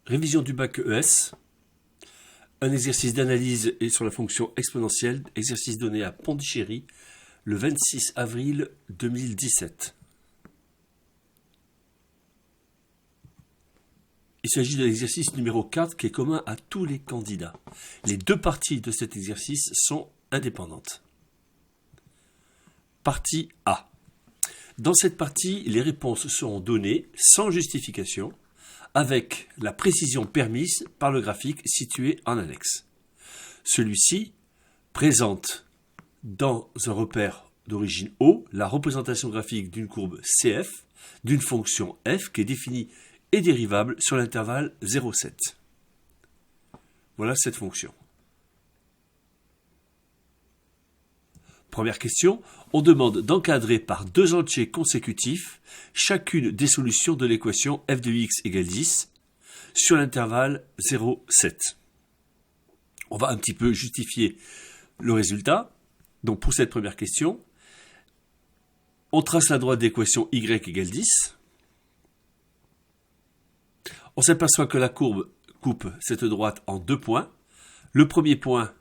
Révision du bac ES. Un exercice d'analyse est sur la fonction exponentielle, exercice donné à Pondichéry le 26 avril 2017. Il s'agit de l'exercice numéro 4 qui est commun à tous les candidats. Les deux parties de cet exercice sont indépendantes. Partie A. Dans cette partie, les réponses seront données sans justification, avec la précision permise par le graphique situé en annexe. Celui-ci présente dans un repère d'origine O la représentation graphique d'une courbe CF d'une fonction f qui est définie et dérivable sur l'intervalle 0,7. Voilà cette fonction. Première question, on demande d'encadrer par deux entiers consécutifs chacune des solutions de l'équation f de x égale 10 sur l'intervalle 0,7. On va un petit peu justifier le résultat. Donc pour cette première question, on trace la droite d'équation y égale 10. On s'aperçoit que la courbe coupe cette droite en deux points. Le premier point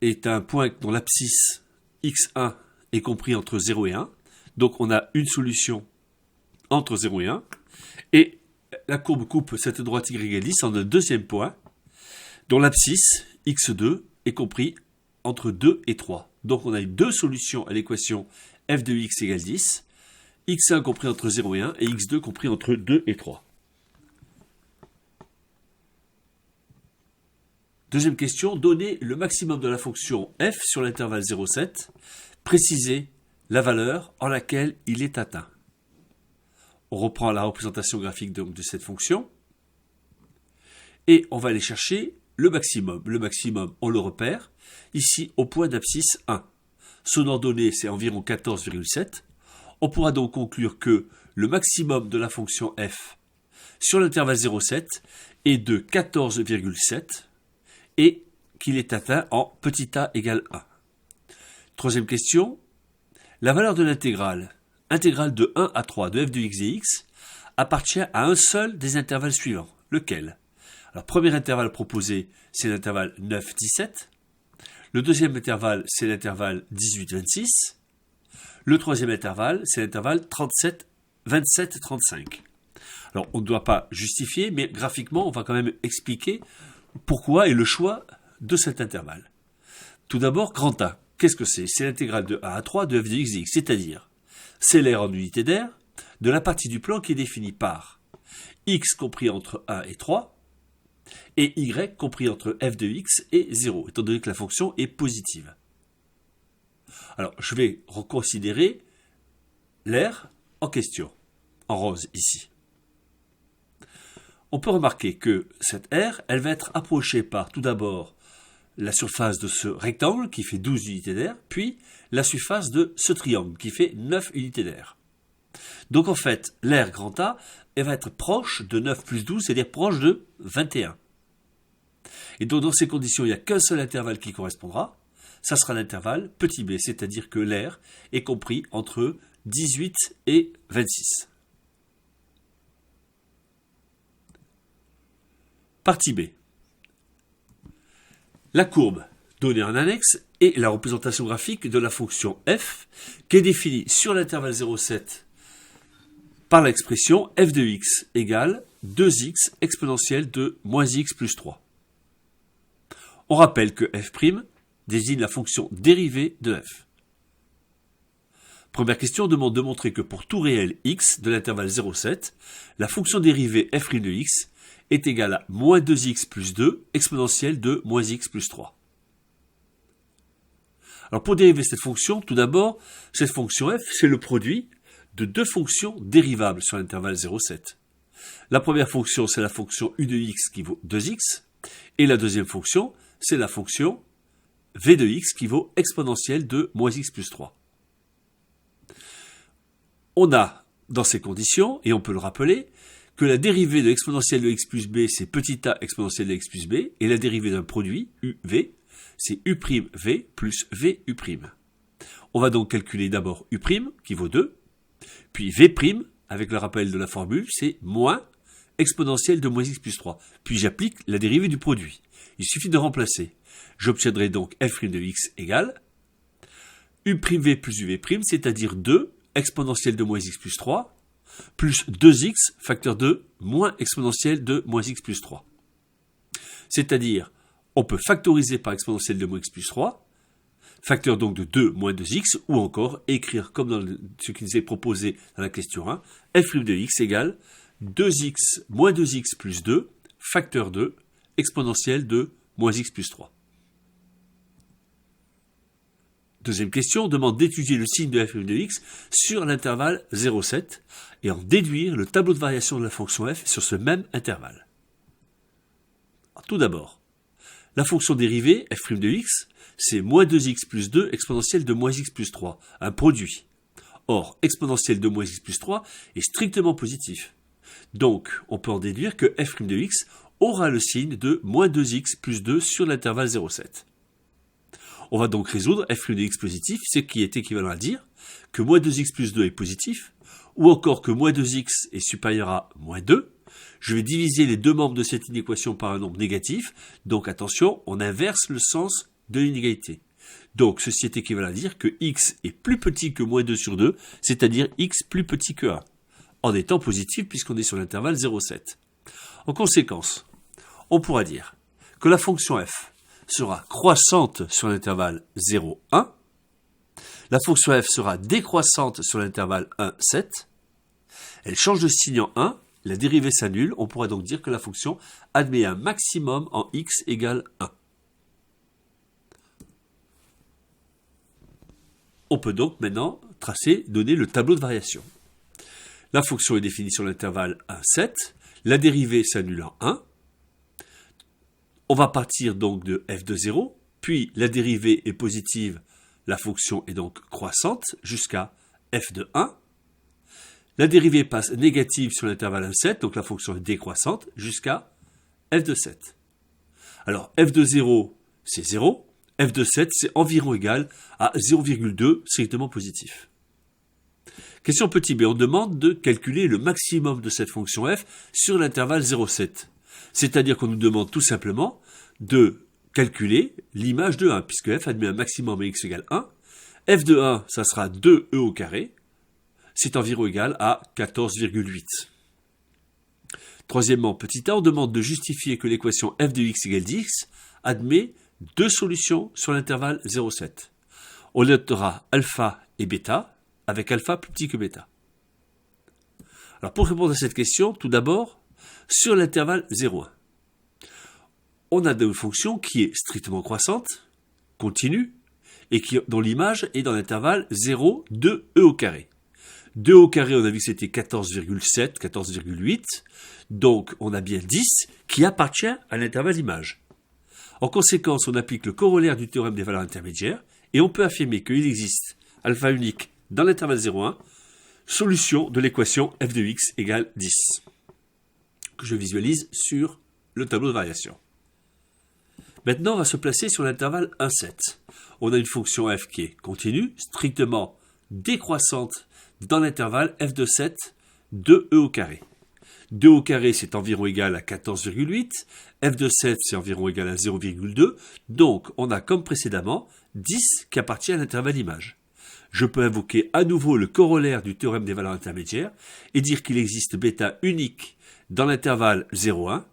est un point dont l'abscisse x1 est compris entre 0 et 1. Donc on a une solution entre 0 et 1. Et la courbe coupe cette droite y égale 10 en un deuxième point dont l'abscisse x2 est compris entre 2 et 3. Donc on a deux solutions à l'équation f de x égale 10. x1 compris entre 0 et 1 et x2 compris entre 2 et 3. Deuxième question, donner le maximum de la fonction f sur l'intervalle 0,7, préciser la valeur en laquelle il est atteint. On reprend la représentation graphique de cette fonction et on va aller chercher le maximum. Le maximum, on le repère ici au point d'abscisse 1. Son ordonnée, c'est environ 14,7. On pourra donc conclure que le maximum de la fonction f sur l'intervalle 0,7 est de 14,7 et qu'il est atteint en petit a égale 1. Troisième question, la valeur de l'intégrale, intégrale de 1 à 3 de f de x et x, appartient à un seul des intervalles suivants. Lequel? Alors, premier intervalle proposé, c'est l'intervalle 9-17. Le deuxième intervalle, c'est l'intervalle 18-26. Le troisième intervalle, c'est l'intervalle 27-35. Alors, on ne doit pas justifier, mais graphiquement, on va quand même expliquer pourquoi et le choix de cet intervalle. Tout d'abord, grand A. Qu'est-ce que c'est? C'est l'intégrale de 1 à 3 de f de x et x, c'est-à-dire, c'est l'aire en unité d'aire de la partie du plan qui est définie par x compris entre 1 et 3 et y compris entre f de x et 0, étant donné que la fonction est positive. Alors, je vais reconsidérer l'aire en question, en rose ici. On peut remarquer que cette aire, elle va être approchée par tout d'abord la surface de ce rectangle qui fait 12 unités d'aire, puis la surface de ce triangle qui fait 9 unités d'aire. Donc en fait, l'aire grand A, elle va être proche de 9 plus 12, c'est-à-dire proche de 21. Et donc dans ces conditions, il n'y a qu'un seul intervalle qui correspondra, ça sera l'intervalle petit b, c'est-à-dire que l'aire est compris entre 18 et 26. Partie B. La courbe donnée en annexe est la représentation graphique de la fonction f qui est définie sur l'intervalle 0,7 par l'expression f de x égale 2x exponentielle de moins x plus 3. On rappelle que f' désigne la fonction dérivée de f. Première question demande de montrer que pour tout réel x de l'intervalle 0,7, la fonction dérivée f' de x est égale à moins 2x plus 2 exponentielle de moins x plus 3. Alors pour dériver cette fonction, tout d'abord, cette fonction f, c'est le produit de deux fonctions dérivables sur l'intervalle 0,7. La première fonction, c'est la fonction u de x qui vaut 2x, et la deuxième fonction, c'est la fonction v de x qui vaut exponentielle de moins x plus 3. On a, dans ces conditions, et on peut le rappeler, que la dérivée de l'exponentielle de x plus b, c'est petit a exponentielle de x plus b, et la dérivée d'un produit, uv, c'est u'v plus vu'. On va donc calculer d'abord u', qui vaut 2, puis v', avec le rappel de la formule, c'est moins exponentielle de moins x plus 3. Puis j'applique la dérivée du produit. Il suffit de remplacer. J'obtiendrai donc f' de x égale u'v plus uv', c'est-à-dire 2 exponentielle de moins x plus 3, plus 2x, facteur 2, moins exponentielle de moins x plus 3. C'est-à-dire, on peut factoriser par exponentielle de moins x plus 3, facteur donc de 2 moins 2x, ou encore écrire comme dans ce qui nous est proposé dans la question 1, f' de x égale 2x moins 2x plus 2, facteur 2, exponentielle de moins x plus 3. Deuxième question, on demande d'étudier le signe de f' de x sur l'intervalle 0,7 et en déduire le tableau de variation de la fonction f sur ce même intervalle. Tout d'abord, la fonction dérivée, f' de x, c'est moins 2x plus 2 exponentielle de moins x plus 3, un produit. Or, exponentielle de moins x plus 3 est strictement positif. Donc, on peut en déduire que f' de x aura le signe de moins 2x plus 2 sur l'intervalle 0,7. On va donc résoudre f' de x positif, ce qui est équivalent à dire que moins 2x plus 2 est positif, ou encore que moins 2x est supérieur à moins 2. Je vais diviser les deux membres de cette inéquation par un nombre négatif, donc attention, on inverse le sens de l'inégalité. Donc ceci est équivalent à dire que x est plus petit que moins 2 sur 2, c'est-à-dire x plus petit que 1, en étant positif puisqu'on est sur l'intervalle 0,7. En conséquence, on pourra dire que la fonction f sera croissante sur l'intervalle 0,1, la fonction f sera décroissante sur l'intervalle 1,7, elle change de signe en 1, la dérivée s'annule, on pourra donc dire que la fonction admet un maximum en x égale 1. On peut donc maintenant donner le tableau de variation. La fonction est définie sur l'intervalle 1,7, la dérivée s'annule en 1, on va partir donc de f de 0, puis la dérivée est positive, la fonction est donc croissante jusqu'à f de 1. La dérivée passe négative sur l'intervalle 1,7, donc la fonction est décroissante jusqu'à f de 7. Alors f de 0, c'est 0, f de 7, c'est environ égal à 0,2, strictement positif. Question petit b, on demande de calculer le maximum de cette fonction f sur l'intervalle 0,7. C'est-à-dire qu'on nous demande tout simplement de calculer l'image de 1, puisque f admet un maximum à x égale 1. f de 1, ça sera 2e au carré, c'est environ égal à 14,8. Troisièmement, petit a, on demande de justifier que l'équation f de x égale 10 admet deux solutions sur l'intervalle 0,7. On notera alpha et bêta, avec alpha plus petit que bêta. Alors pour répondre à cette question, tout d'abord, sur l'intervalle 0,1, on a une fonction qui est strictement croissante, continue, et dont l'image est dans l'intervalle 0, 2e au carré. 2 au carré, on a vu que c'était 14,7, 14,8, donc on a bien 10 qui appartient à l'intervalle image. En conséquence, on applique le corollaire du théorème des valeurs intermédiaires, et on peut affirmer qu'il existe alpha unique dans l'intervalle 0,1, solution de l'équation f de x égale 10, que je visualise sur le tableau de variation. Maintenant, on va se placer sur l'intervalle 1,7. On a une fonction f qui est continue, strictement décroissante dans l'intervalle f de 7, 2e au carré. 2 au carré, c'est environ égal à 14,8. f de 7, c'est environ égal à 0,2. Donc, on a comme précédemment 10 qui appartient à l'intervalle image. Je peux invoquer à nouveau le corollaire du théorème des valeurs intermédiaires et dire qu'il existe bêta unique dans l'intervalle 0,1,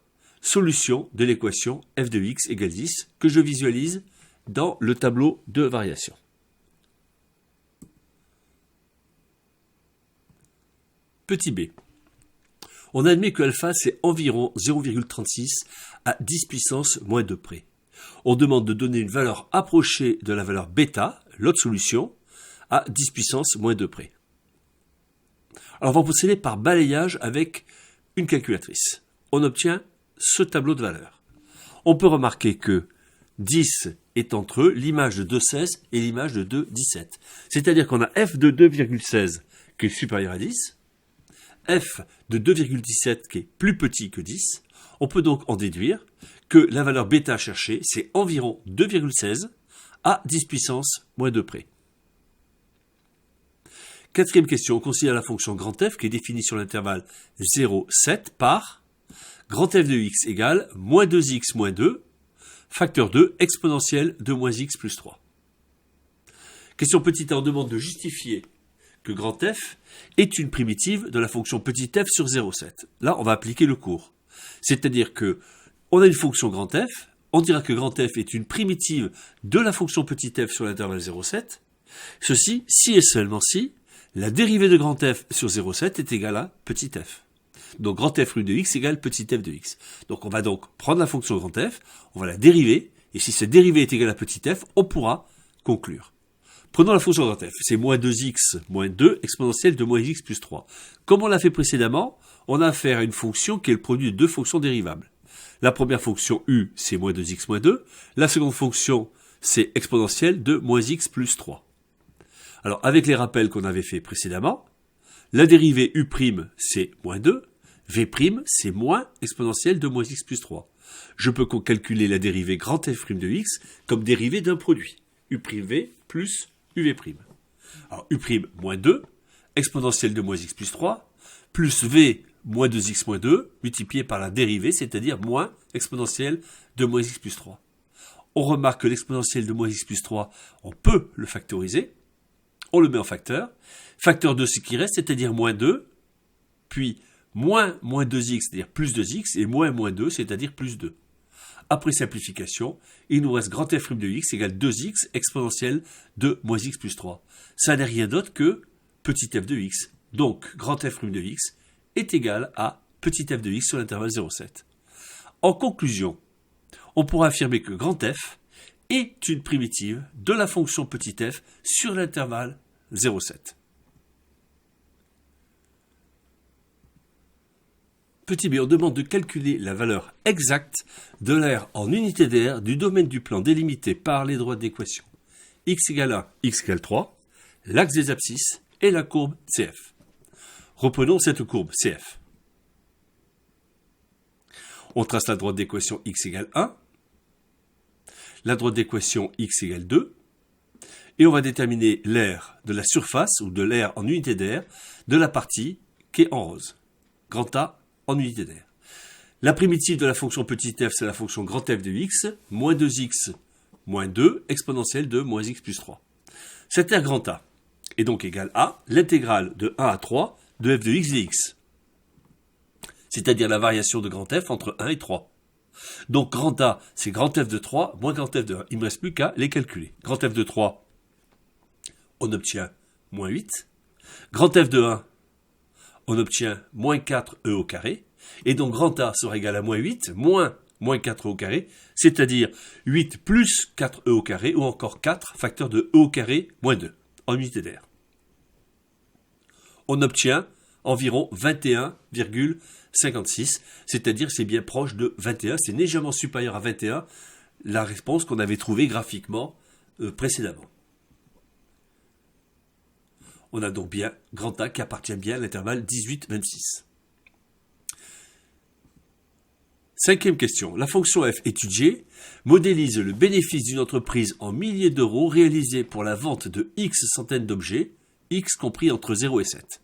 solution de l'équation f de x égale 10 que je visualise dans le tableau de variation. Petit b. On admet que alpha c'est environ 0,36 à 10 puissance moins 2 près. On demande de donner une valeur approchée de la valeur bêta, l'autre solution, à 10 puissance moins 2 près. Alors on va procéder par balayage avec une calculatrice. On obtient ce tableau de valeurs. On peut remarquer que 10 est entre l'image de 2,16 et l'image de 2,17. C'est-à-dire qu'on a f de 2,16 qui est supérieur à 10, f de 2,17 qui est plus petit que 10. On peut donc en déduire que la valeur bêta cherchée, c'est environ 2,16 à 10 puissance moins 2 près. Quatrième question, on considère la fonction grand F qui est définie sur l'intervalle 0,7 par grand f de x égale moins 2x moins 2, facteur 2 exponentielle de moins x plus 3. Question petit a, on demande de justifier que grand f est une primitive de la fonction petit f sur 0,7. Là, on va appliquer le cours. C'est-à-dire que on a une fonction grand f, on dira que grand f est une primitive de la fonction petit f sur l'intervalle 0,7. Ceci, si et seulement si, la dérivée de grand f sur 0,7 est égale à petit f. Donc grand f rue de x égale petit f de x. Donc on va donc prendre la fonction grand f, on va la dériver, et si cette dérivée est égale à petit f, on pourra conclure. Prenons la fonction grand f, c'est moins 2x moins 2 exponentielle de moins x plus 3. Comme on l'a fait précédemment, on a affaire à une fonction qui est le produit de deux fonctions dérivables. La première fonction u, c'est moins 2x moins 2. La seconde fonction, c'est exponentielle de moins x plus 3. Alors, avec les rappels qu'on avait fait précédemment, la dérivée u', c'est moins 2. V', c'est moins exponentielle de moins x plus 3. Je peux calculer la dérivée grand f' de x comme dérivée d'un produit. u'v plus uv'. Alors, u' moins 2, exponentielle de moins x plus 3, plus v moins 2x moins 2, multiplié par la dérivée, c'est-à-dire moins exponentielle de moins x plus 3. On remarque que l'exponentielle de moins x plus 3, on peut le factoriser. On le met en facteur. Facteur de ce qui reste, c'est-à-dire moins 2, puis moins 2x, c'est-à-dire plus 2x, et moins 2, c'est-à-dire plus 2. Après simplification, il nous reste grand f' de x égale 2x exponentielle de moins x plus 3. Ça n'est rien d'autre que petit f de x. Donc, grand f' de x est égal à petit f de x sur l'intervalle 0,7. En conclusion, on pourra affirmer que grand f est une primitive de la fonction petit f sur l'intervalle 0,7. Petit b, on demande de calculer la valeur exacte de l'aire en unité d'air du domaine du plan délimité par les droites d'équation x égale 1, x égale 3, l'axe des abscisses et la courbe CF. Reprenons cette courbe CF. On trace la droite d'équation x égale 1, la droite d'équation x égale 2, et on va déterminer l'aire de la surface, ou de l'aire en unité d'air, de la partie qui est en rose. Grand A en unité d'air. La primitive de la fonction petit f, c'est la fonction grand f de x, moins 2x moins 2, exponentielle de moins x plus 3. Cette aire grand A est donc égale à l'intégrale de 1 à 3 de f de x dx. C'est-à-dire la variation de grand f entre 1 et 3. Donc grand A, c'est grand f de 3 moins grand f de 1. Il ne me reste plus qu'à les calculer. Grand f de 3, on obtient moins 8. Grand f de 1, on obtient moins 4e au carré. Et donc grand A sera égal à moins 8 moins 4e au carré, c'est-à-dire 8 plus 4e au carré, ou encore 4 facteur de e au carré moins 2 en unité d'air. On obtient environ 21,56, c'est-à-dire c'est bien proche de 21, c'est légèrement supérieur à 21, la réponse qu'on avait trouvée graphiquement précédemment. On a donc bien grand A qui appartient bien à l'intervalle 18-26. Cinquième question. La fonction f étudiée modélise le bénéfice d'une entreprise en milliers d'euros réalisé pour la vente de x centaines d'objets, x compris entre 0 et 7.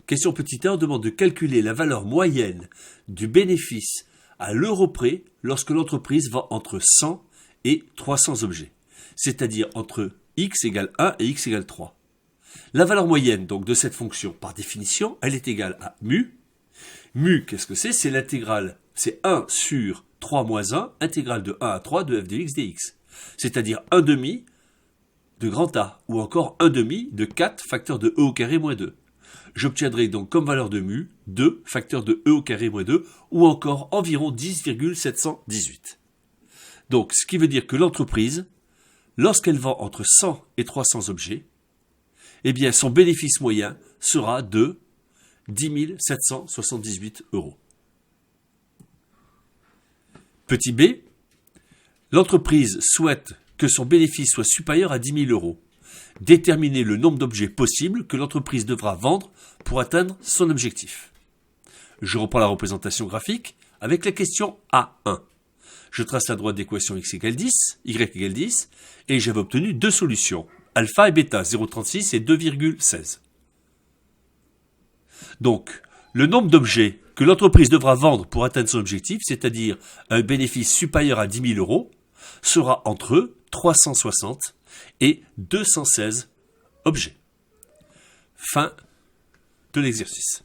Question petit a, on demande de calculer la valeur moyenne du bénéfice à l'euro près lorsque l'entreprise vend entre 100 et 300 objets, c'est-à-dire entre x égale 1 et x égale 3. La valeur moyenne donc de cette fonction, par définition, elle est égale à mu. Mu, qu'est-ce que c'est? C'est l'intégrale, c'est 1 sur 3 moins 1, intégrale de 1 à 3 de f de x dx. C'est-à-dire 1 demi de grand A, ou encore 1 demi de 4 facteur de e au carré moins 2. J'obtiendrai donc comme valeur de mu 2 facteur de e au carré moins 2, ou encore environ 10,718. Donc, ce qui veut dire que l'entreprise, lorsqu'elle vend entre 100 et 300 objets, eh bien, son bénéfice moyen sera de 10 778 euros. Petit b, l'entreprise souhaite que son bénéfice soit supérieur à 10 000 euros. Déterminer le nombre d'objets possibles que l'entreprise devra vendre pour atteindre son objectif. Je reprends la représentation graphique avec la question A1. Je trace la droite d'équation x égale 10, y égale 10, et j'avais obtenu deux solutions, alpha et bêta, 0,36 et 2,16. Donc, le nombre d'objets que que l'entreprise devra vendre pour atteindre son objectif, c'est-à-dire un bénéfice supérieur à 10 000 euros, sera entre 360 et 216 objets. Fin de l'exercice.